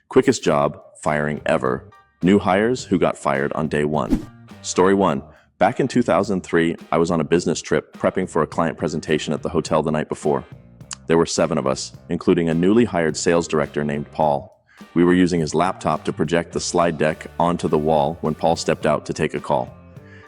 Quickest job, firing ever. New hires who got fired on day one. Story 1. Back in 2003, I was on a business trip prepping for a client presentation at the hotel the night before. There were 7 of us, including a newly hired sales director named Paul. We were using his laptop to project the slide deck onto the wall when Paul stepped out to take a call.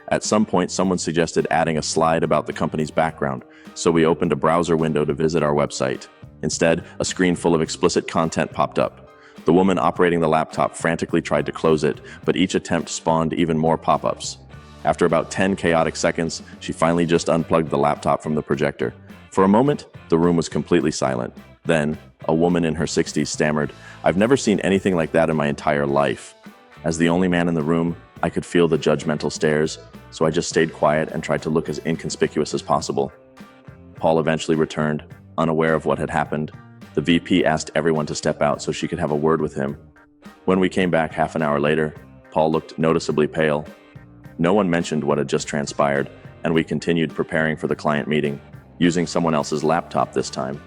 At some point, someone suggested adding a slide about the company's background, so we opened a browser window to visit our website. Instead, a screen full of explicit content popped up. The woman operating the laptop frantically tried to close it, but each attempt spawned even more pop-ups. After about 10 chaotic seconds, she finally just unplugged the laptop from the projector. For a moment, the room was completely silent. Then, a woman in her 60s stammered, "I've never seen anything like that in my entire life." As the only man in the room, I could feel the judgmental stares, so I just stayed quiet and tried to look as inconspicuous as possible. Paul eventually returned, unaware of what had happened. The VP asked everyone to step out so she could have a word with him. When we came back half an hour later, Paul looked noticeably pale. No one mentioned what had just transpired, and we continued preparing for the client meeting, using someone else's laptop this time.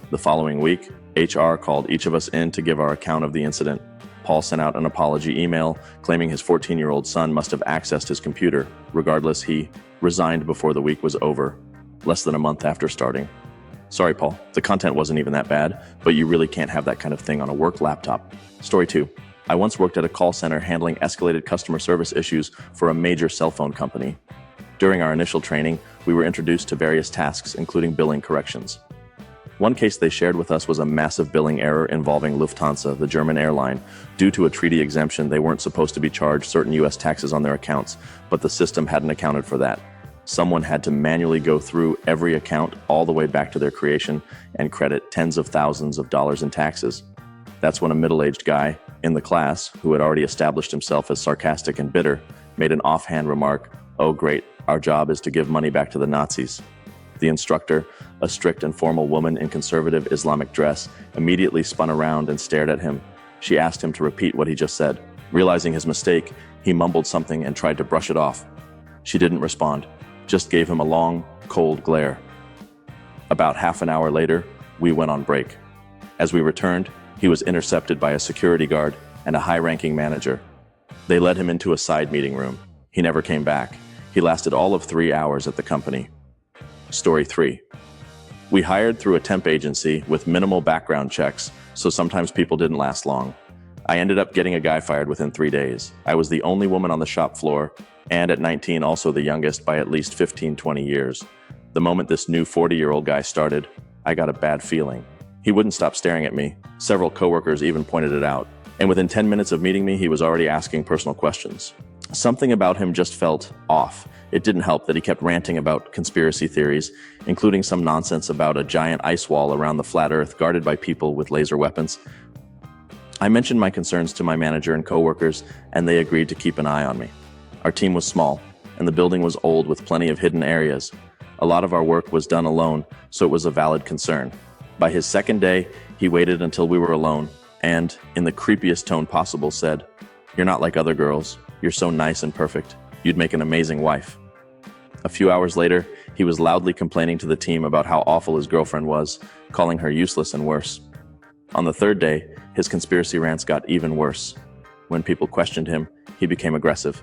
The following week, HR called each of us in to give our account of the incident. Paul sent out an apology email claiming his 14-year-old son must have accessed his computer. Regardless, he resigned before the week was over, less than a month after starting. Sorry, Paul, the content wasn't even that bad, but you really can't have that kind of thing on a work laptop. Story 2. I once worked at a call center handling escalated customer service issues for a major cell phone company. During our initial training, we were introduced to various tasks, including billing corrections. One case they shared with us was a massive billing error involving Lufthansa, the German airline. Due to a treaty exemption, they weren't supposed to be charged certain US taxes on their accounts, but the system hadn't accounted for that. Someone had to manually go through every account all the way back to their creation and credit tens of thousands of dollars in taxes. That's when a middle-aged guy in the class, who had already established himself as sarcastic and bitter, made an offhand remark, "Oh great, our job is to give money back to the Nazis." The instructor, a strict and formal woman in conservative Islamic dress, immediately spun around and stared at him. She asked him to repeat what he just said. Realizing his mistake, he mumbled something and tried to brush it off. She didn't respond, just gave him a long, cold glare. About half an hour later, we went on break. As we returned, he was intercepted by a security guard and a high-ranking manager. They led him into a side meeting room. He never came back. He lasted all of 3 hours at the company. Story 3. We hired through a temp agency with minimal background checks, so sometimes people didn't last long. I ended up getting a guy fired within 3 days. I was the only woman on the shop floor, and at 19 also the youngest by at least 15-20 years. The moment this new 40-year-old guy started, I got a bad feeling. He wouldn't stop staring at me. Several coworkers even pointed it out. And within 10 minutes of meeting me, he was already asking personal questions. Something about him just felt off. It didn't help that he kept ranting about conspiracy theories, including some nonsense about a giant ice wall around the flat earth guarded by people with laser weapons. I mentioned my concerns to my manager and coworkers, and they agreed to keep an eye on me. Our team was small, and the building was old with plenty of hidden areas. A lot of our work was done alone, so it was a valid concern. By his second day, he waited until we were alone, and, in the creepiest tone possible, said, "You're not like other girls. You're so nice and perfect. You'd make an amazing wife." A few hours later, he was loudly complaining to the team about how awful his girlfriend was, calling her useless and worse. On the third day, his conspiracy rants got even worse. When people questioned him, he became aggressive.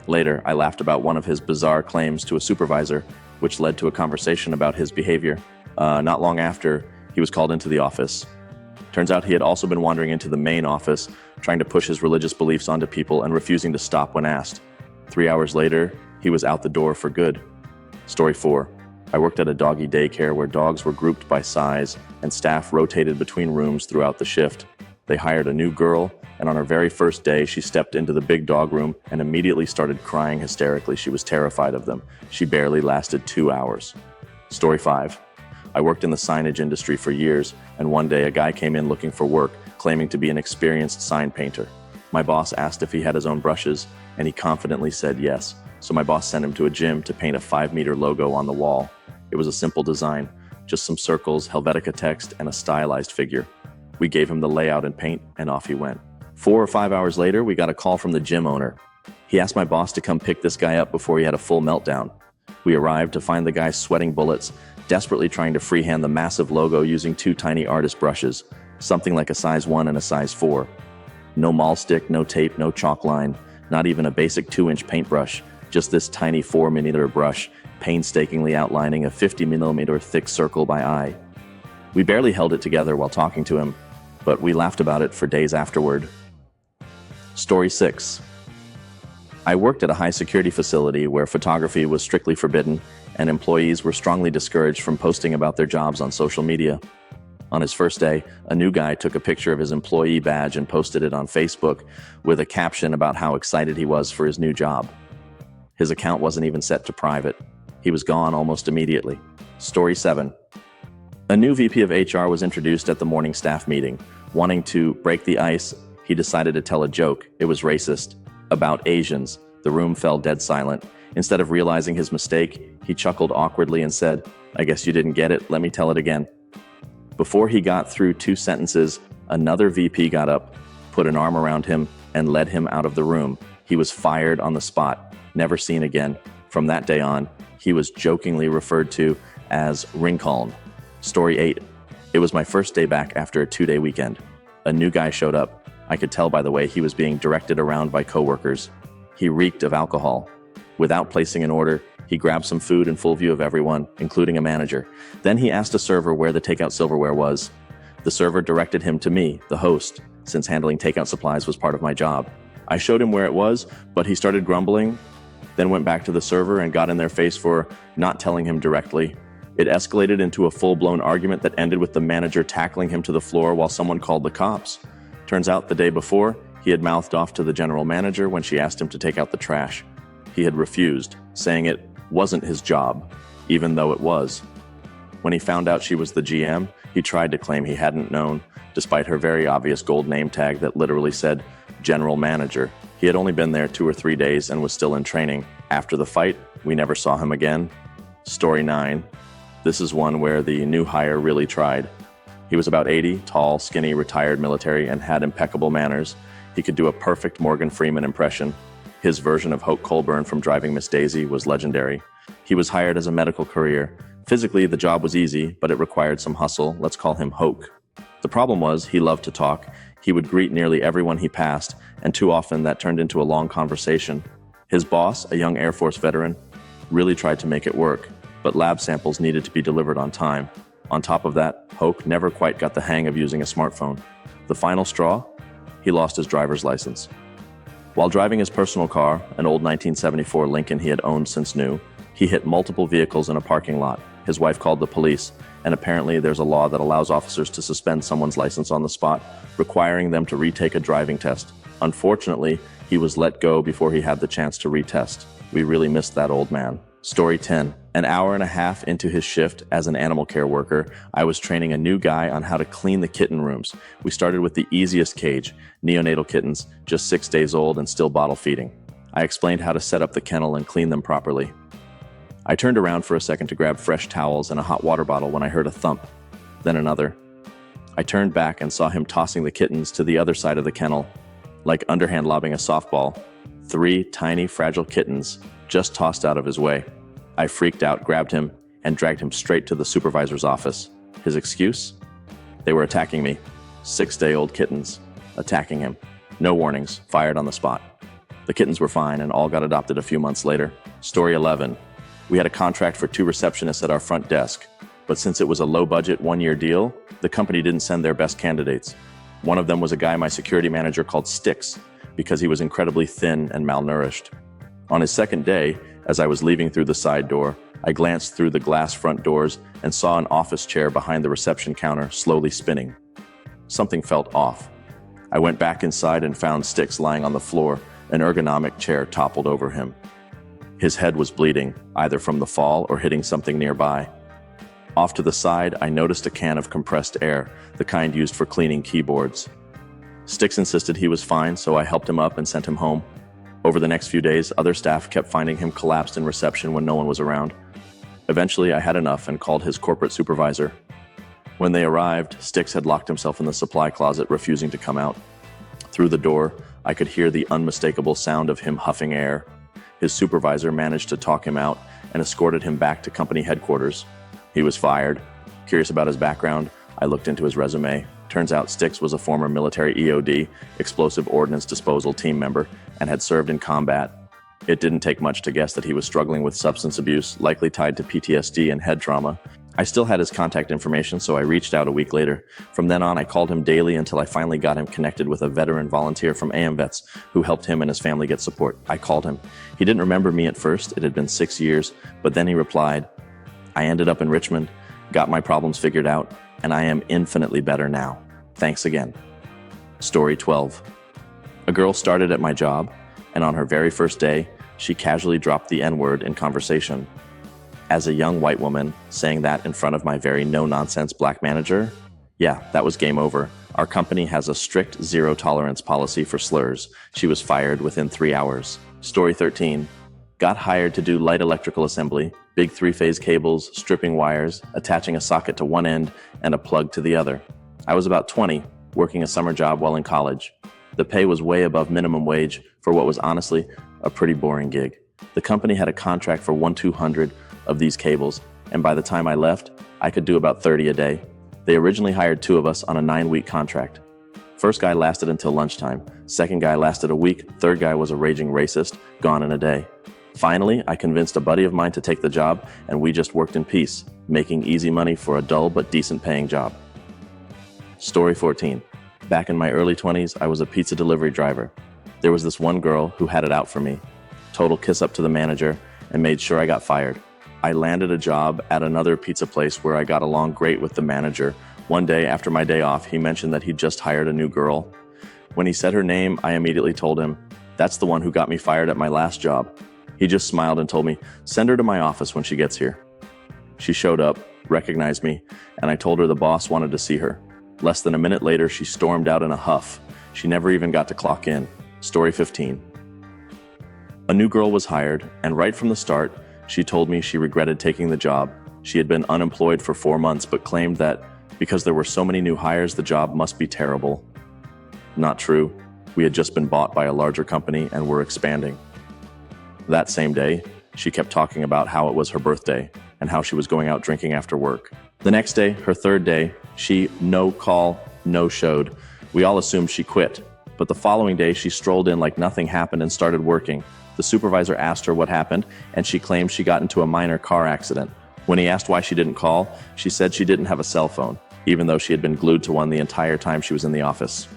Later, I laughed about one of his bizarre claims to a supervisor, which led to a conversation about his behavior. Not long after, he was called into the office. Turns out he had also been wandering into the main office, trying to push his religious beliefs onto people and refusing to stop when asked. 3 hours later, he was out the door for good. Story 4. I worked at a doggy daycare where dogs were grouped by size and staff rotated between rooms throughout the shift. They hired a new girl, and on her very first day, she stepped into the big dog room and immediately started crying hysterically. She was terrified of them. She barely lasted 2 hours. Story 5. I worked in the signage industry for years, and one day a guy came in looking for work, claiming to be an experienced sign painter. My boss asked if he had his own brushes, and he confidently said yes. So my boss sent him to a gym to paint a 5-meter logo on the wall. It was a simple design, just some circles, Helvetica text, and a stylized figure. We gave him the layout and paint, and off he went. 4 or 5 hours later, we got a call from the gym owner. He asked my boss to come pick this guy up before he had a full meltdown. We arrived to find the guy sweating bullets, desperately trying to freehand the massive logo using 2 tiny artist brushes, something like a size 1 and a size 4. No maul stick, no tape, no chalk line, not even a basic 2-inch paintbrush, just this tiny 4mm brush, painstakingly outlining a 50mm thick circle by eye. We barely held it together while talking to him, but we laughed about it for days afterward. Story 6. I worked at a high-security facility where photography was strictly forbidden, and employees were strongly discouraged from posting about their jobs on social media. On his first day, a new guy took a picture of his employee badge and posted it on Facebook with a caption about how excited he was for his new job. His account wasn't even set to private. He was gone almost immediately. Story 7. A new VP of HR was introduced at the morning staff meeting. Wanting to break the ice, he decided to tell a joke. It was racist. About Asians. The room fell dead silent. Instead of realizing his mistake, he chuckled awkwardly and said, "I guess you didn't get it. Let me tell it again." Before he got through 2 sentences, another VP got up, put an arm around him, and led him out of the room. He was fired on the spot, never seen again. From that day on, he was jokingly referred to as Rincoln. Story 8. It was my first day back after a 2-day weekend. A new guy showed up. I could tell by the way he was being directed around by coworkers. He reeked of alcohol. Without placing an order, he grabbed some food in full view of everyone, including a manager. Then he asked a server where the takeout silverware was. The server directed him to me, the host, since handling takeout supplies was part of my job. I showed him where it was, but he started grumbling, then went back to the server and got in their face for not telling him directly. It escalated into a full-blown argument that ended with the manager tackling him to the floor while someone called the cops. Turns out the day before, he had mouthed off to the general manager when she asked him to take out the trash. He had refused, saying it wasn't his job, even though it was. When he found out she was the GM, he tried to claim he hadn't known, despite her very obvious gold name tag that literally said General Manager. He had only been there 2 or 3 days and was still in training. After the fight, we never saw him again. Story 9. This is one where the new hire really tried. He was about 80, tall, skinny, retired military, and had impeccable manners. He could do a perfect Morgan Freeman impression. His version of Hoke Colburn from Driving Miss Daisy was legendary. He was hired as a medical courier. Physically, the job was easy, but it required some hustle. Let's call him Hoke. The problem was, he loved to talk. He would greet nearly everyone he passed, and too often that turned into a long conversation. His boss, a young Air Force veteran, really tried to make it work, but lab samples needed to be delivered on time. On top of that, Hoke never quite got the hang of using a smartphone. The final straw? He lost his driver's license. While driving his personal car, an old 1974 Lincoln he had owned since new, he hit multiple vehicles in a parking lot. His wife called the police, and apparently there's a law that allows officers to suspend someone's license on the spot, requiring them to retake a driving test. Unfortunately, he was let go before he had the chance to retest. We really missed that old man. Story 10. An hour and a half into his shift as an animal care worker, I was training a new guy on how to clean the kitten rooms. We started with the easiest cage, neonatal kittens, just 6 days old and still bottle feeding. I explained how to set up the kennel and clean them properly. I turned around for a second to grab fresh towels and a hot water bottle when I heard a thump, then another. I turned back and saw him tossing the kittens to the other side of the kennel, like underhand lobbing a softball. 3 tiny, fragile kittens just tossed out of his way. I freaked out, grabbed him, and dragged him straight to the supervisor's office. His excuse? They were attacking me. 6-day-old kittens attacking him. No warnings, fired on the spot. The kittens were fine and all got adopted a few months later. Story 11. We had a contract for 2 receptionists at our front desk, but since it was a low-budget 1-year deal, the company didn't send their best candidates. One of them was a guy my security manager called Sticks, because he was incredibly thin and malnourished. On his second day, as I was leaving through the side door, I glanced through the glass front doors and saw an office chair behind the reception counter slowly spinning. Something felt off. I went back inside and found Sticks lying on the floor, an ergonomic chair toppled over him. His head was bleeding, either from the fall or hitting something nearby. Off to the side, I noticed a can of compressed air, the kind used for cleaning keyboards. Sticks insisted he was fine, so I helped him up and sent him home. Over the next few days, other staff kept finding him collapsed in reception when no one was around. Eventually, I had enough and called his corporate supervisor. When they arrived, Sticks had locked himself in the supply closet, refusing to come out. Through the door, I could hear the unmistakable sound of him huffing air. His supervisor managed to talk him out and escorted him back to company headquarters. He was fired. Curious about his background, I looked into his resume. Turns out Styx was a former military EOD, explosive ordnance disposal team member, and had served in combat. It didn't take much to guess that he was struggling with substance abuse, likely tied to PTSD and head trauma. I still had his contact information, so I reached out a week later. From then on, I called him daily until I finally got him connected with a veteran volunteer from AMVETS who helped him and his family get support. I called him. He didn't remember me at first. It had been 6 years, but then he replied, "I ended up in Richmond, got my problems figured out, and I am infinitely better now. Thanks again." Story 12. A girl started at my job, and on her very first day, she casually dropped the N-word in conversation. As a young white woman, saying that in front of my very no-nonsense black manager? Yeah, that was game over. Our company has a strict zero-tolerance policy for slurs. She was fired within 3 hours. Story 13. Got hired to do light electrical assembly, big 3-phase cables, stripping wires, attaching a socket to one end and a plug to the other. I was about 20, working a summer job while in college. The pay was way above minimum wage for what was honestly a pretty boring gig. The company had a contract for 1/200 of these cables, and by the time I left, I could do about 30 a day. They originally hired 2 of us on a 9-week contract. First guy lasted until lunchtime, second guy lasted a week, third guy was a raging racist, gone in a day. Finally, I convinced a buddy of mine to take the job, and we just worked in peace, making easy money for a dull but decent paying job. Story 14. Back in my early 20s, I was a pizza delivery driver. There was this one girl who had it out for me. Total kiss up to the manager, and made sure I got fired. I landed a job at another pizza place where I got along great with the manager. One day after my day off, he mentioned that he'd just hired a new girl. When he said her name, I immediately told him, "That's the one who got me fired at my last job." He just smiled and told me, "Send her to my office when she gets here." She showed up, recognized me, and I told her the boss wanted to see her. Less than a minute later, she stormed out in a huff. She never even got to clock in. Story 15. A new girl was hired, and right from the start, she told me she regretted taking the job. She had been unemployed for 4 months, but claimed that because there were so many new hires, the job must be terrible. Not true. We had just been bought by a larger company and were expanding. That same day, she kept talking about how it was her birthday and how she was going out drinking after work. The next day, her third day, she no-showed. We all assumed she quit, but the following day she strolled in like nothing happened and started working. The supervisor asked her what happened, and she claimed she got into a minor car accident. When he asked why she didn't call, she said she didn't have a cell phone, even though she had been glued to one the entire time she was in the office.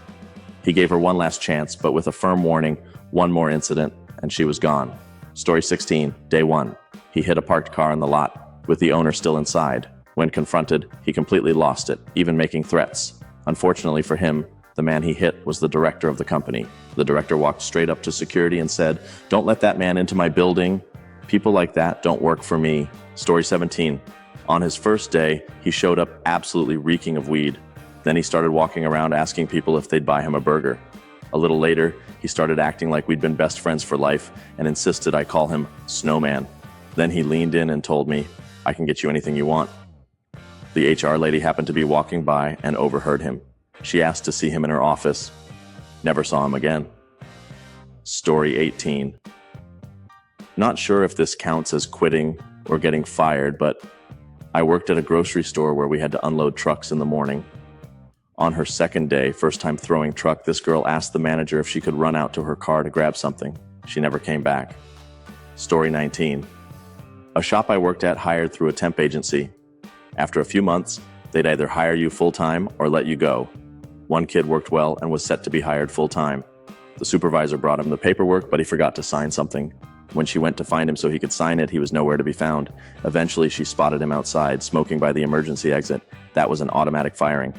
He gave her one last chance, but with a firm warning, one more incident, and she was gone. Story 16, day 1. He hit a parked car in the lot, with the owner still inside. When confronted, he completely lost it, even making threats. Unfortunately for him, the man he hit was the director of the company. The director walked straight up to security and said, "Don't let that man into my building. People like that don't work for me." Story 17. On his first day, he showed up absolutely reeking of weed. Then he started walking around asking people if they'd buy him a burger. A little later, he started acting like we'd been best friends for life and insisted I call him Snowman. Then he leaned in and told me, "I can get you anything you want." The HR lady happened to be walking by and overheard him. She asked to see him in her office. Never saw him again. Story 18. Not sure if this counts as quitting or getting fired, but I worked at a grocery store where we had to unload trucks in the morning. On her second day, first time throwing truck, this girl asked the manager if she could run out to her car to grab something. She never came back. Story 19. A shop I worked at hired through a temp agency. After a few months, they'd either hire you full-time or let you go. One kid worked well and was set to be hired full-time. The supervisor brought him the paperwork, but he forgot to sign something. When she went to find him so he could sign it, he was nowhere to be found. Eventually, she spotted him outside, smoking by the emergency exit. That was an automatic firing.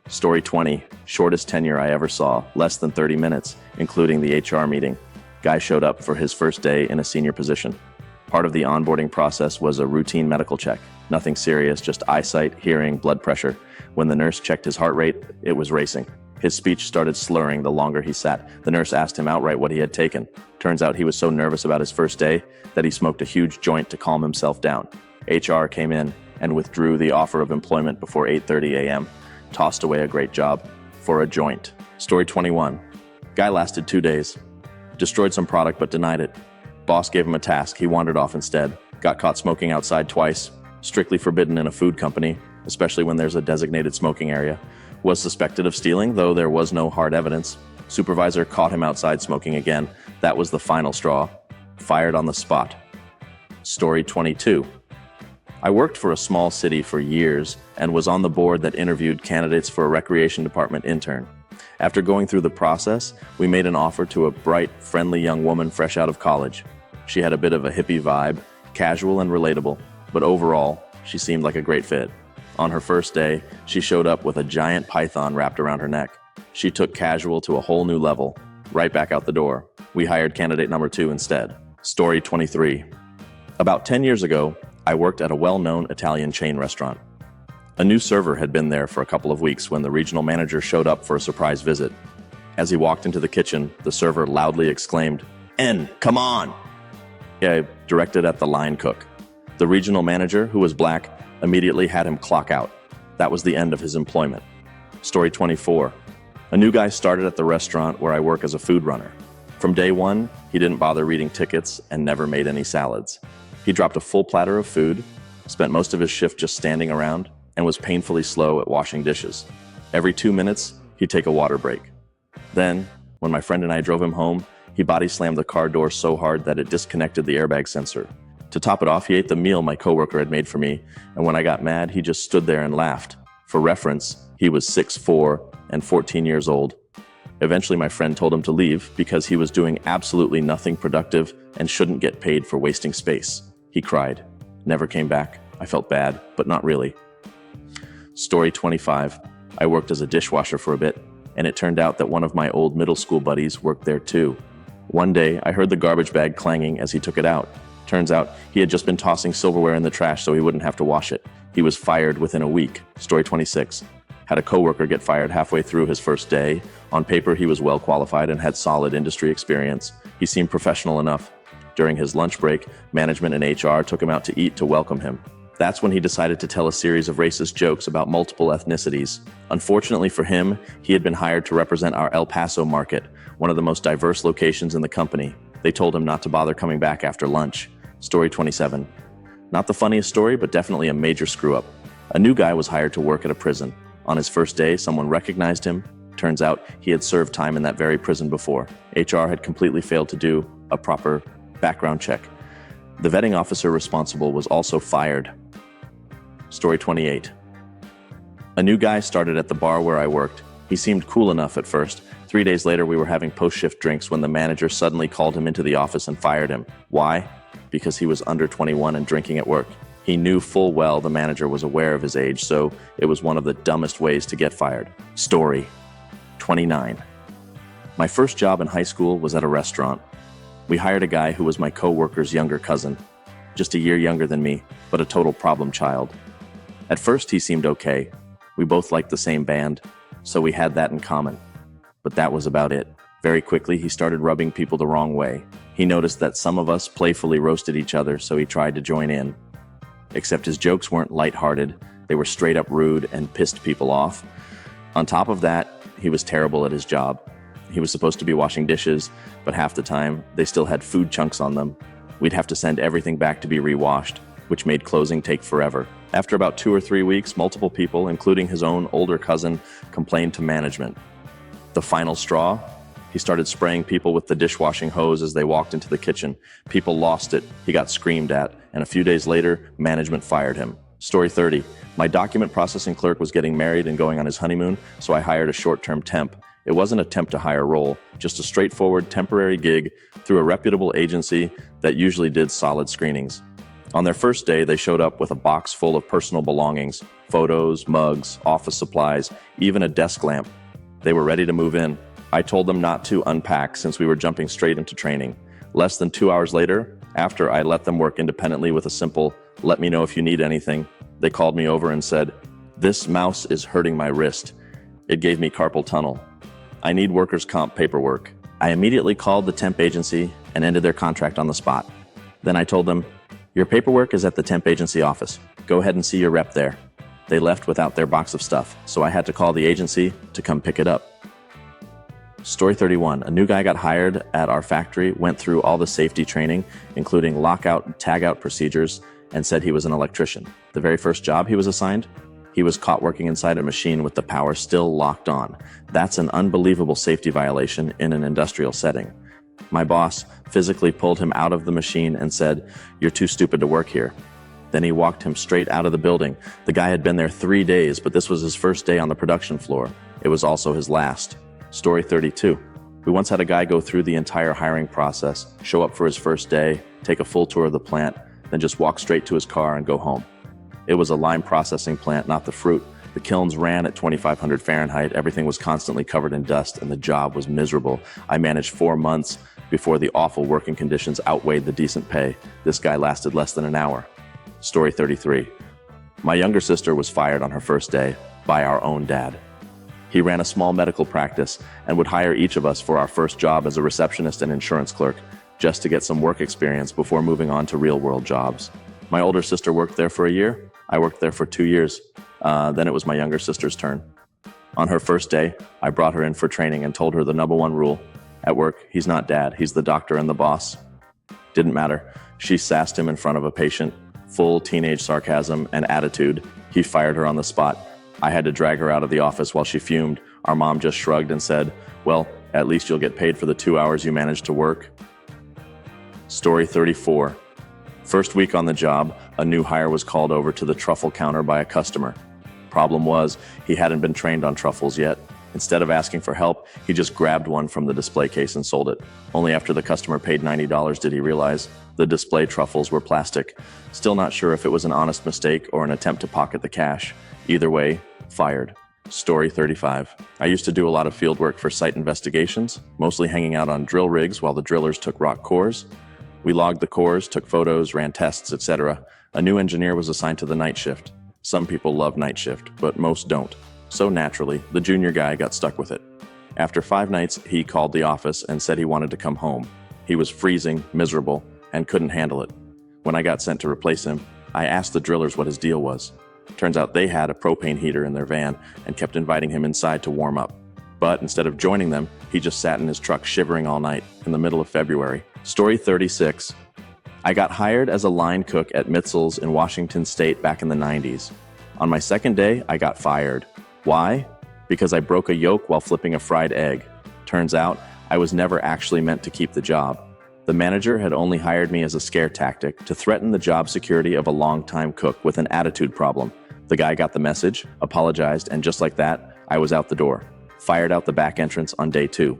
Story 20. Shortest tenure I ever saw, less than 30 minutes, including the HR meeting. Guy showed up for his first day in a senior position. Part of the onboarding process was a routine medical check. Nothing serious, just eyesight, hearing, blood pressure. When the nurse checked his heart rate, it was racing. His speech started slurring the longer he sat. The nurse asked him outright what he had taken. Turns out he was so nervous about his first day that he smoked a huge joint to calm himself down. HR came in and withdrew the offer of employment before 8:30 a.m. Tossed away a great job for a joint. Story 21. Guy lasted 2 days. Destroyed some product but denied it. Boss gave him a task. He wandered off instead. Got caught smoking outside twice. Strictly forbidden in a food company, especially when there's a designated smoking area. Was suspected of stealing, though there was no hard evidence. Supervisor caught him outside smoking again. That was the final straw. Fired on the spot. Story 22. I worked for a small city for years and was on the board that interviewed candidates for a recreation department intern. After going through the process, we made an offer to a bright, friendly young woman fresh out of college. She had a bit of a hippie vibe, casual and relatable, but overall, she seemed like a great fit. On her first day, she showed up with a giant python wrapped around her neck. She took casual to a whole new level. Right back out the door. We hired candidate number 2 instead. Story 23. About 10 years ago, I worked at a well-known Italian chain restaurant. A new server had been there for a couple of weeks when the regional manager showed up for a surprise visit. As he walked into the kitchen, the server loudly exclaimed, "En, come on!" I directed at the line cook. The regional manager, who was black, immediately had him clock out. That was the end of his employment. Story 24. A new guy started at the restaurant where I work as a food runner. From day one, he didn't bother reading tickets and never made any salads. He dropped a full platter of food, spent most of his shift just standing around, and was painfully slow at washing dishes. Every 2 minutes, he'd take a water break. Then, when my friend and I drove him home, he body slammed the car door so hard that it disconnected the airbag sensor. To top it off, he ate the meal my coworker had made for me, and when I got mad, he just stood there and laughed. For reference, he was 6'4" and 14 years old. Eventually, my friend told him to leave because he was doing absolutely nothing productive and shouldn't get paid for wasting space. He cried. Never came back. I felt bad, but not really. Story 25. I worked as a dishwasher for a bit, and it turned out that one of my old middle school buddies worked there too. One day, I heard the garbage bag clanging as he took it out. Turns out, he had just been tossing silverware in the trash so he wouldn't have to wash it. He was fired within a week. Story 26. Had a coworker get fired halfway through his first day. On paper, he was well qualified and had solid industry experience. He seemed professional enough. During his lunch break, management and HR took him out to eat to welcome him. That's when he decided to tell a series of racist jokes about multiple ethnicities. Unfortunately for him, he had been hired to represent our El Paso market, one of the most diverse locations in the company. They told him not to bother coming back after lunch. Story 27. Not the funniest story, but definitely a major screw-up. A new guy was hired to work at a prison. On his first day, someone recognized him. Turns out he had served time in that very prison before. HR had completely failed to do a proper background check. The vetting officer responsible was also fired. Story 28. A new guy started at the bar where I worked. He seemed cool enough at first. 3 days later, we were having post-shift drinks when the manager suddenly called him into the office and fired him. Why? Because he was under 21 and drinking at work. He knew full well the manager was aware of his age, so it was one of the dumbest ways to get fired. Story 29. My first job in high school was at a restaurant. We hired a guy who was my co-worker's younger cousin, just a year younger than me, but a total problem child. At first, he seemed okay. We both liked the same band, so we had that in common. But that was about it. Very quickly, he started rubbing people the wrong way. He noticed that some of us playfully roasted each other, so he tried to join in. Except his jokes weren't lighthearted. They were straight up rude and pissed people off. On top of that, he was terrible at his job. He was supposed to be washing dishes, but half the time, they still had food chunks on them. We'd have to send everything back to be rewashed, which made closing take forever. After about 2 or 3 weeks, multiple people, including his own older cousin, complained to management. The final straw? He started spraying people with the dishwashing hose as they walked into the kitchen. People lost it, he got screamed at, and a few days later, management fired him. Story 30. My document processing clerk was getting married and going on his honeymoon, so I hired a short-term temp. It wasn't a temp-to-hire role, just a straightforward temporary gig through a reputable agency that usually did solid screenings. On their first day, they showed up with a box full of personal belongings, photos, mugs, office supplies, even a desk lamp. They were ready to move in. I told them not to unpack since we were jumping straight into training. Less than 2 hours later, after I let them work independently with a simple, "Let me know if you need anything," they called me over and said, "This mouse is hurting my wrist." It gave me carpal tunnel. I need workers' comp paperwork. I immediately called the temp agency and ended their contract on the spot. Then I told them, "Your paperwork is at the temp agency office. Go ahead and see your rep there." They left without their box of stuff, so I had to call the agency to come pick it up. Story 31. A new guy got hired at our factory, went through all the safety training, including lockout and tagout procedures, and said he was an electrician. The very first job he was assigned, He was caught working inside a machine with the power still locked on. That's an unbelievable safety violation in an industrial setting. My boss physically pulled him out of the machine and said, "You're too stupid to work here." Then he walked him straight out of the building. The guy had been there 3 days, but this was his first day on the production floor. It was also his last. Story 32. We once had a guy go through the entire hiring process, show up for his first day, take a full tour of the plant, then just walk straight to his car and go home. It was a lime processing plant, not the fruit. The kilns ran at 2,500 Fahrenheit, everything was constantly covered in dust, and the job was miserable. I managed 4 months before the awful working conditions outweighed the decent pay. This guy lasted less than an hour. Story 33. My younger sister was fired on her first day by our own dad. He ran a small medical practice and would hire each of us for our first job as a receptionist and insurance clerk, just to get some work experience before moving on to real-world jobs. My older sister worked there for a year. I worked there for 2 years. Then it was my younger sister's turn. On her first day, I brought her in for training and told her the #1 rule. At work, he's not dad, he's the doctor and the boss. Didn't matter. She sassed him in front of a patient, full teenage sarcasm and attitude. He fired her on the spot. I had to drag her out of the office while she fumed. Our mom just shrugged and said, "Well, at least you'll get paid for the 2 hours you managed to work." Story 34. First week on the job, a new hire was called over to the truffle counter by a customer. Problem was, he hadn't been trained on truffles yet. Instead of asking for help, he just grabbed one from the display case and sold it. Only after the customer paid $90 did he realize the display truffles were plastic. Still not sure if it was an honest mistake or an attempt to pocket the cash. Either way, fired. Story 35. I used to do a lot of field work for site investigations, mostly hanging out on drill rigs while the drillers took rock cores. We logged the cores, took photos, ran tests, etc. A new engineer was assigned to the night shift. Some people love night shift, but most don't. So naturally, the junior guy got stuck with it. After 5 nights, he called the office and said he wanted to come home. He was freezing, miserable, and couldn't handle it. When I got sent to replace him, I asked the drillers what his deal was. Turns out they had a propane heater in their van and kept inviting him inside to warm up. But instead of joining them, he just sat in his truck shivering all night in the middle of February. Story 36. I got hired as a line cook at Mitzel's in Washington State back in the 90s. On my second day, I got fired. Why? Because I broke a yolk while flipping a fried egg. Turns out, I was never actually meant to keep the job. The manager had only hired me as a scare tactic to threaten the job security of a longtime cook with an attitude problem. The guy got the message, apologized, and just like that, I was out the door. Fired out the back entrance on day 2.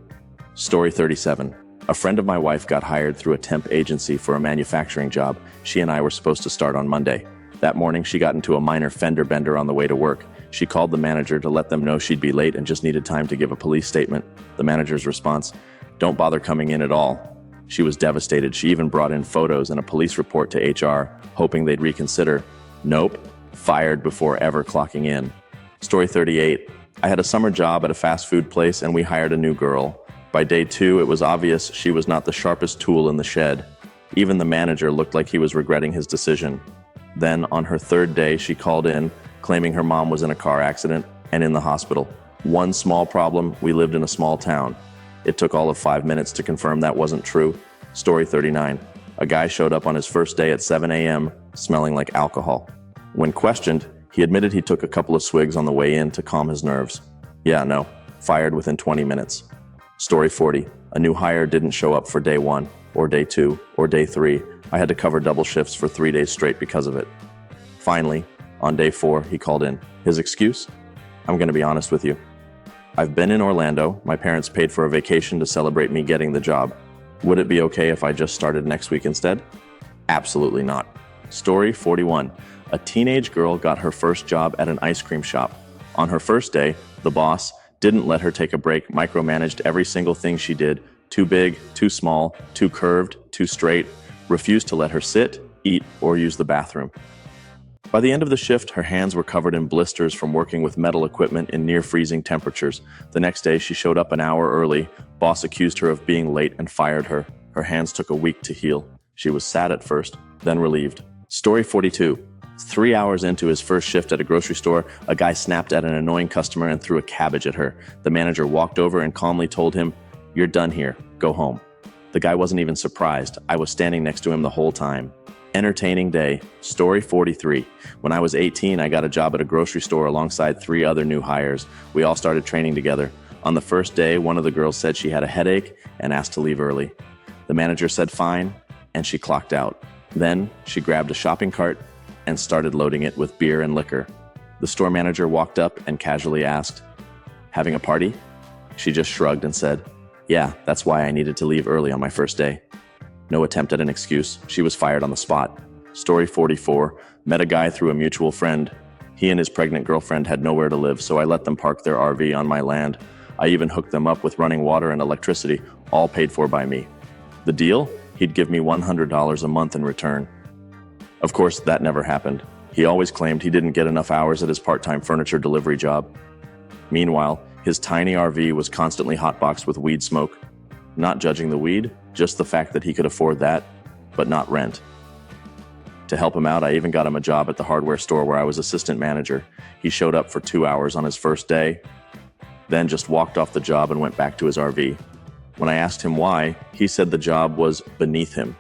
Story 37. A friend of my wife got hired through a temp agency for a manufacturing job. She and I were supposed to start on Monday. That morning, she got into a minor fender bender on the way to work. She called the manager to let them know she'd be late and just needed time to give a police statement. The manager's response, "Don't bother coming in at all." She was devastated. She even brought in photos and a police report to HR, hoping they'd reconsider. Nope. Fired before ever clocking in. Story 38. I had a summer job at a fast food place and we hired a new girl. By day 2, it was obvious she was not the sharpest tool in the shed. Even the manager looked like he was regretting his decision. Then, on her 3rd day, she called in, claiming her mom was in a car accident and in the hospital. One small problem, we lived in a small town. It took all of 5 minutes to confirm that wasn't true. Story 39. A guy showed up on his first day at 7 a.m., smelling like alcohol. When questioned, he admitted he took a couple of swigs on the way in to calm his nerves. Yeah, no, fired within 20 minutes. Story 40. A new hire didn't show up for day 1, or day 2, or day 3. I had to cover double shifts for 3 days straight because of it. Finally, on day 4, he called in. His excuse? I'm going to be honest with you. I've been in Orlando. My parents paid for a vacation to celebrate me getting the job. Would it be okay if I just started next week instead? Absolutely not. Story 41. A teenage girl got her first job at an ice cream shop. On her first day, the boss didn't let her take a break, micromanaged every single thing she did. Too big, too small, too curved, too straight. Refused to let her sit, eat, or use the bathroom. By the end of the shift, her hands were covered in blisters from working with metal equipment in near-freezing temperatures. The next day, she showed up an hour early. Boss accused her of being late and fired her. Her hands took a week to heal. She was sad at first, then relieved. Story 42. 3 hours into his first shift at a grocery store, a guy snapped at an annoying customer and threw a cabbage at her. The manager walked over and calmly told him, "You're done here. Go home." The guy wasn't even surprised. I was standing next to him the whole time. Entertaining day. Story 43. When I was 18, I got a job at a grocery store alongside 3 other new hires. We all started training together. On the first day, one of the girls said she had a headache and asked to leave early. The manager said fine, and she clocked out. Then she grabbed a shopping cart and started loading it with beer and liquor. The store manager walked up and casually asked, "Having a party?" She just shrugged and said, "Yeah, that's why I needed to leave early on my first day." No attempt at an excuse. She was fired on the spot. Story 44. Met a guy through a mutual friend. He and his pregnant girlfriend had nowhere to live, so I let them park their RV on my land. I even hooked them up with running water and electricity, all paid for by me. The deal? He'd give me $100 a month in return. Of course, that never happened. He always claimed he didn't get enough hours at his part-time furniture delivery job. Meanwhile, his tiny RV was constantly hotboxed with weed smoke. Not judging the weed, just the fact that he could afford that, but not rent. To help him out, I even got him a job at the hardware store where I was assistant manager. He showed up for 2 hours on his first day, then just walked off the job and went back to his RV. When I asked him why, he said the job was beneath him.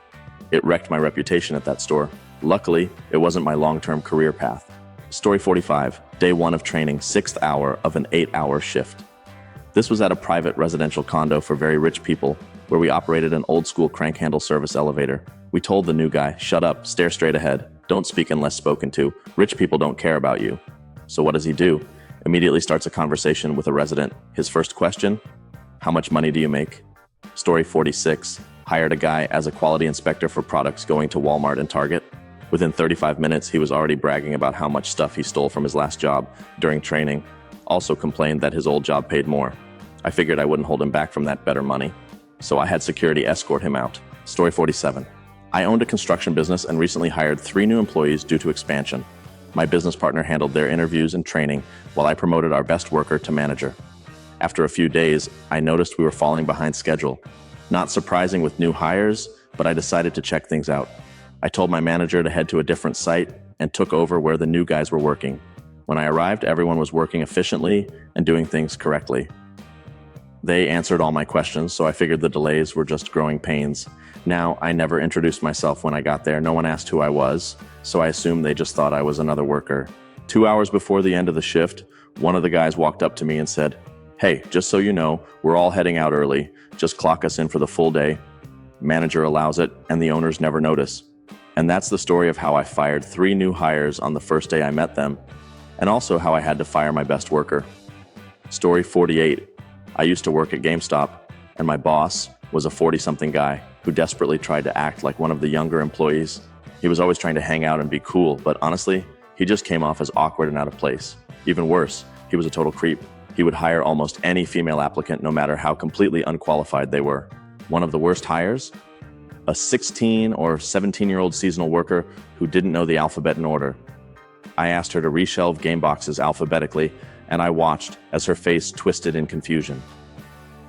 It wrecked my reputation at that store. Luckily, it wasn't my long-term career path. Story 45. Day 1 of training, 6th hour of an 8-hour shift. This was at a private residential condo for very rich people, where we operated an old-school crank handle service elevator. We told the new guy, "Shut up, stare straight ahead, don't speak unless spoken to. Rich people don't care about you." So what does he do? Immediately starts a conversation with a resident. His first question, "How much money do you make?" Story 46. Hired a guy as a quality inspector for products going to Walmart and Target. Within 35 minutes, he was already bragging about how much stuff he stole from his last job during training. Also complained that his old job paid more. I figured I wouldn't hold him back from that better money, so I had security escort him out. Story 47. I owned a construction business and recently hired 3 new employees due to expansion. My business partner handled their interviews and training, while I promoted our best worker to manager. After a few days, I noticed we were falling behind schedule. Not surprising with new hires, but I decided to check things out. I told my manager to head to a different site and took over where the new guys were working. When I arrived, everyone was working efficiently and doing things correctly. They answered all my questions, so I figured the delays were just growing pains. Now, I never introduced myself when I got there. No one asked who I was, so I assumed they just thought I was another worker. 2 hours before the end of the shift, one of the guys walked up to me and said, "Hey, just so you know, we're all heading out early. Just clock us in for the full day." Manager allows it, and the owners never notice. And that's the story of how I fired 3 new hires on the first day I met them, and also how I had to fire my best worker. Story 48. I used to work at GameStop, and my boss was a 40-something guy who desperately tried to act like one of the younger employees. He was always trying to hang out and be cool, but honestly, he just came off as awkward and out of place. Even worse, he was a total creep. He would hire almost any female applicant, no matter how completely unqualified they were. One of the worst hires? A 16 or 17-year-old seasonal worker who didn't know the alphabet in order. I asked her to reshelve game boxes alphabetically, and I watched as her face twisted in confusion.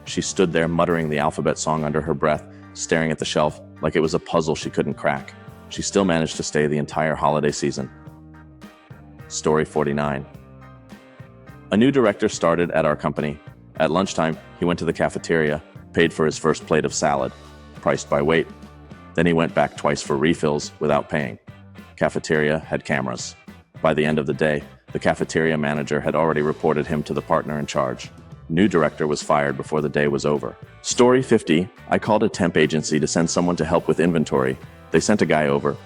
She stood there muttering the alphabet song under her breath, staring at the shelf like it was a puzzle she couldn't crack. She still managed to stay the entire holiday season. Story 49. A new director started at our company. At lunchtime, he went to the cafeteria, paid for his first plate of salad, priced by weight. Then he went back twice for refills without paying. Cafeteria had cameras. By the end of the day, the cafeteria manager had already reported him to the partner in charge. New director was fired before the day was over. Story 50. I called a temp agency to send someone to help with inventory. They sent a guy over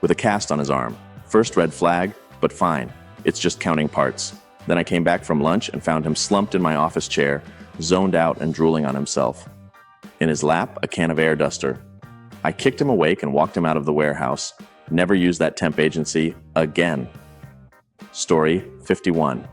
with a cast on his arm. First red flag, but fine. It's just counting parts. Then I came back from lunch and found him slumped in my office chair, zoned out and drooling on himself. In his lap, a can of air duster. I kicked him awake and walked him out of the warehouse. Never use that temp agency again. Story 51.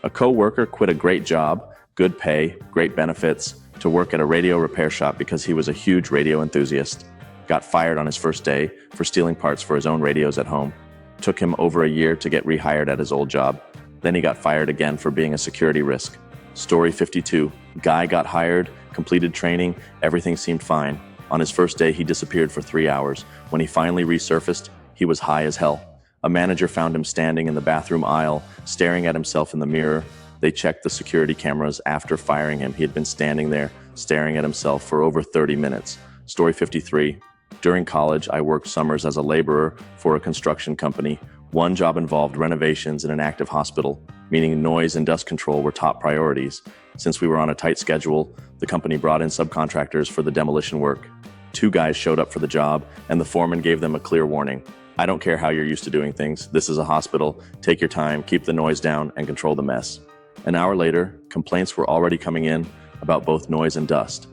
A co-worker quit a great job, good pay, great benefits, to work at a radio repair shop because he was a huge radio enthusiast. Got fired on his first day for stealing parts for his own radios at home. Took him over a year to get rehired at his old job. Then he got fired again for being a security risk. Story 52. Guy got hired, completed training, everything seemed fine. On his first day, he disappeared for 3 hours. When he finally resurfaced, he was high as hell. A manager found him standing in the bathroom aisle, staring at himself in the mirror. They checked the security cameras. After firing him, he had been standing there, staring at himself for over 30 minutes. Story 53. During college, I worked summers as a laborer for a construction company. One job involved renovations in an active hospital, meaning noise and dust control were top priorities. Since we were on a tight schedule, the company brought in subcontractors for the demolition work. 2 guys showed up for the job, and the foreman gave them a clear warning. I don't care how you're used to doing things. This is a hospital. Take your time, keep the noise down, and control the mess. An hour later, complaints were already coming in about both noise and dust.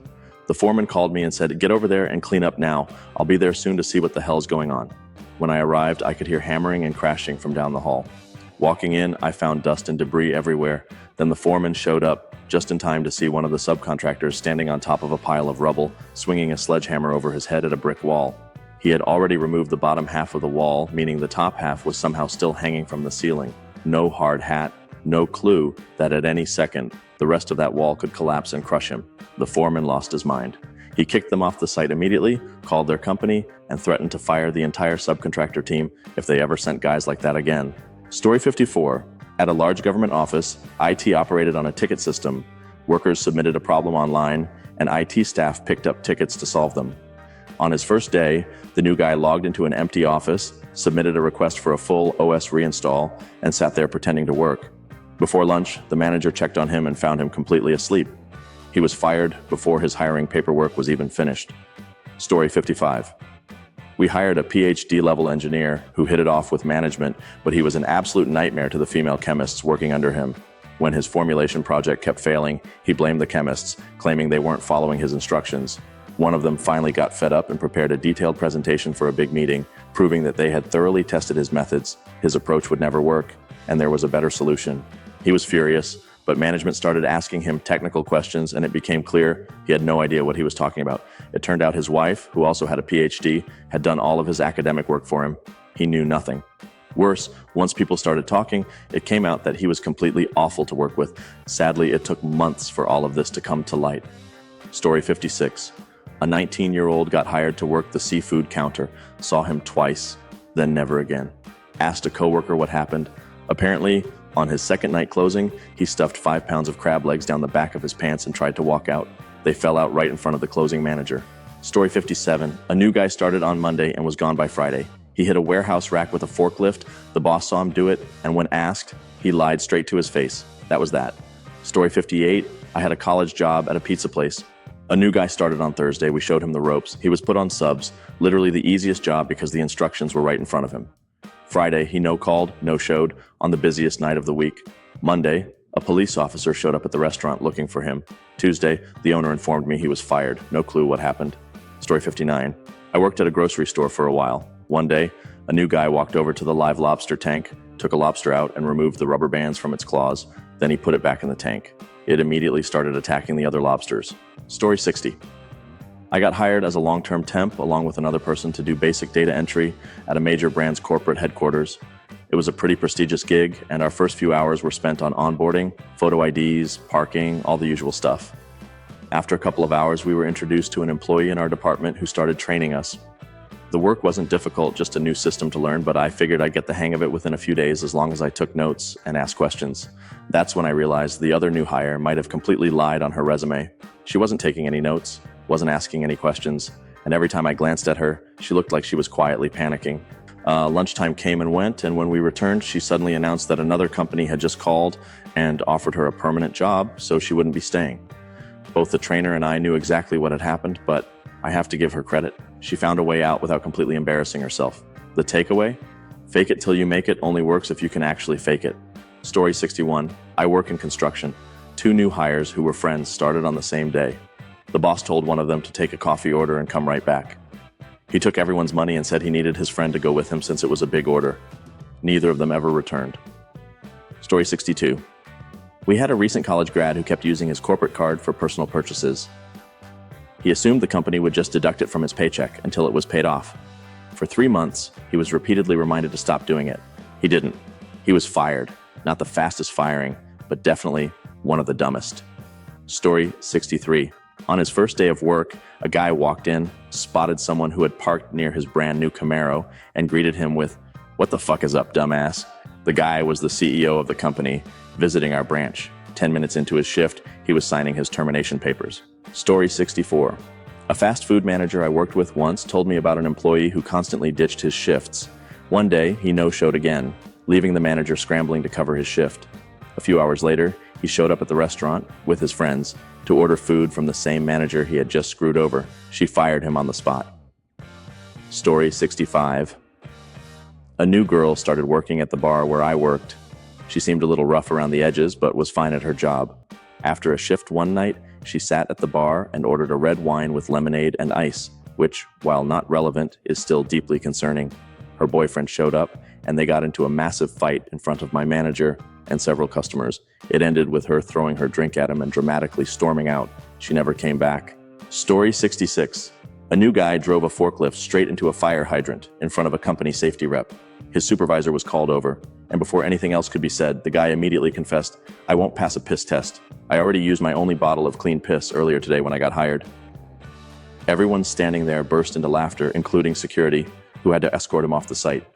The foreman called me and said, "Get over there and clean up now. I'll be there soon to see what the hell's going on." When I arrived, I could hear hammering and crashing from down the hall. Walking in, I found dust and debris everywhere. Then the foreman showed up just in time to see one of the subcontractors standing on top of a pile of rubble, swinging a sledgehammer over his head at a brick wall. He had already removed the bottom half of the wall, meaning the top half was somehow still hanging from the ceiling. No hard hat, no clue that at any second, the rest of that wall could collapse and crush him. The foreman lost his mind. He kicked them off the site immediately, called their company, and threatened to fire the entire subcontractor team if they ever sent guys like that again. Story 54. At a large government office, IT operated on a ticket system. Workers submitted a problem online, and IT staff picked up tickets to solve them. On his first day, the new guy logged into an empty office, submitted a request for a full OS reinstall, and sat there pretending to work. Before lunch, the manager checked on him and found him completely asleep. He was fired before his hiring paperwork was even finished. Story 55. We hired a PhD-level engineer who hit it off with management, but he was an absolute nightmare to the female chemists working under him. When his formulation project kept failing, he blamed the chemists, claiming they weren't following his instructions. One of them finally got fed up and prepared a detailed presentation for a big meeting, proving that they had thoroughly tested his methods, his approach would never work, and there was a better solution. He was furious, but management started asking him technical questions, and it became clear he had no idea what he was talking about. It turned out his wife, who also had a PhD, had done all of his academic work for him. He knew nothing. Worse, once people started talking, it came out that he was completely awful to work with. Sadly, it took months for all of this to come to light. Story 56. A 19-year-old got hired to work the seafood counter, saw him twice, then never again. Asked a coworker what happened. Apparently, on his second night closing, he stuffed 5 pounds of crab legs down the back of his pants and tried to walk out. They fell out right in front of the closing manager. Story 57. A new guy started on Monday and was gone by Friday. He hit a warehouse rack with a forklift. The boss saw him do it, and when asked, he lied straight to his face. That was that. Story 58. I had a college job at a pizza place. A new guy started on Thursday. We showed him the ropes. He was put on subs, literally the easiest job because the instructions were right in front of him. Friday, he no-called, no-showed on the busiest night of the week. Monday, a police officer showed up at the restaurant looking for him. Tuesday, the owner informed me he was fired. No clue what happened. Story 59. I worked at a grocery store for a while. One day, a new guy walked over to the live lobster tank, took a lobster out and removed the rubber bands from its claws. Then he put it back in the tank. It immediately started attacking the other lobsters. Story 60. I got hired as a long-term temp along with another person to do basic data entry at a major brand's corporate headquarters. It was a pretty prestigious gig, and our first few hours were spent on onboarding, photo IDs, parking, all the usual stuff. After a couple of hours, we were introduced to an employee in our department who started training us. The work wasn't difficult, just a new system to learn, but I figured I'd get the hang of it within a few days as long as I took notes and asked questions. That's when I realized the other new hire might have completely lied on her resume. She wasn't taking any notes, wasn't asking any questions, and every time I glanced at her, she looked like she was quietly panicking. Lunchtime came and went, and when we returned, she suddenly announced that another company had just called and offered her a permanent job, so she wouldn't be staying. Both the trainer and I knew exactly what had happened, but I have to give her credit. She found a way out without completely embarrassing herself. The takeaway? Fake it till you make it only works if you can actually fake it. Story 61. I work in construction. 2 new hires who were friends started on the same day. The boss told one of them to take a coffee order and come right back. He took everyone's money and said he needed his friend to go with him since it was a big order. Neither of them ever returned. Story 62. We had a recent college grad who kept using his corporate card for personal purchases. He assumed the company would just deduct it from his paycheck until it was paid off. For 3 months, he was repeatedly reminded to stop doing it. He didn't. He was fired. Not the fastest firing, but definitely one of the dumbest. Story 63. On his first day of work, a guy walked in, spotted someone who had parked near his brand new Camaro, and greeted him with, "What the fuck is up, dumbass?" The guy was the CEO of the company, visiting our branch. 10 minutes into his shift, he was signing his termination papers. Story 64. A fast food manager I worked with once told me about an employee who constantly ditched his shifts. One day, he no-showed again, leaving the manager scrambling to cover his shift. A few hours later, he showed up at the restaurant with his friends to order food from the same manager he had just screwed over. She fired him on the spot. Story 65. A new girl started working at the bar where I worked. She seemed a little rough around the edges, but was fine at her job. After a shift one night, she sat at the bar and ordered a red wine with lemonade and ice, which, while not relevant, is still deeply concerning. Her boyfriend showed up, and they got into a massive fight in front of my manager and several customers. It ended with her throwing her drink at him and dramatically storming out. She never came back. Story 66. A new guy drove a forklift straight into a fire hydrant in front of a company safety rep. His supervisor was called over, and before anything else could be said, the guy immediately confessed, "I won't pass a piss test. I already used my only bottle of clean piss earlier today when I got hired." Everyone standing there burst into laughter, including security, who had to escort him off the site.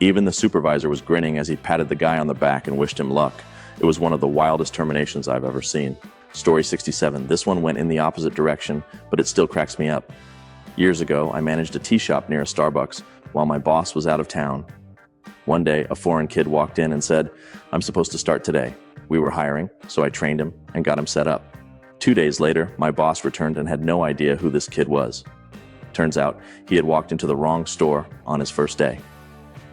Even the supervisor was grinning as he patted the guy on the back and wished him luck. It was one of the wildest terminations I've ever seen. Story 67. This one went in the opposite direction, but it still cracks me up. Years ago, I managed a tea shop near a Starbucks while my boss was out of town. One day, a foreign kid walked in and said, "I'm supposed to start today." We were hiring, so I trained him and got him set up. 2 days later, my boss returned and had no idea who this kid was. Turns out, he had walked into the wrong store on his first day.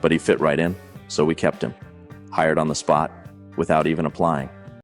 But he fit right in, so we kept him. Hired on the spot, without even applying.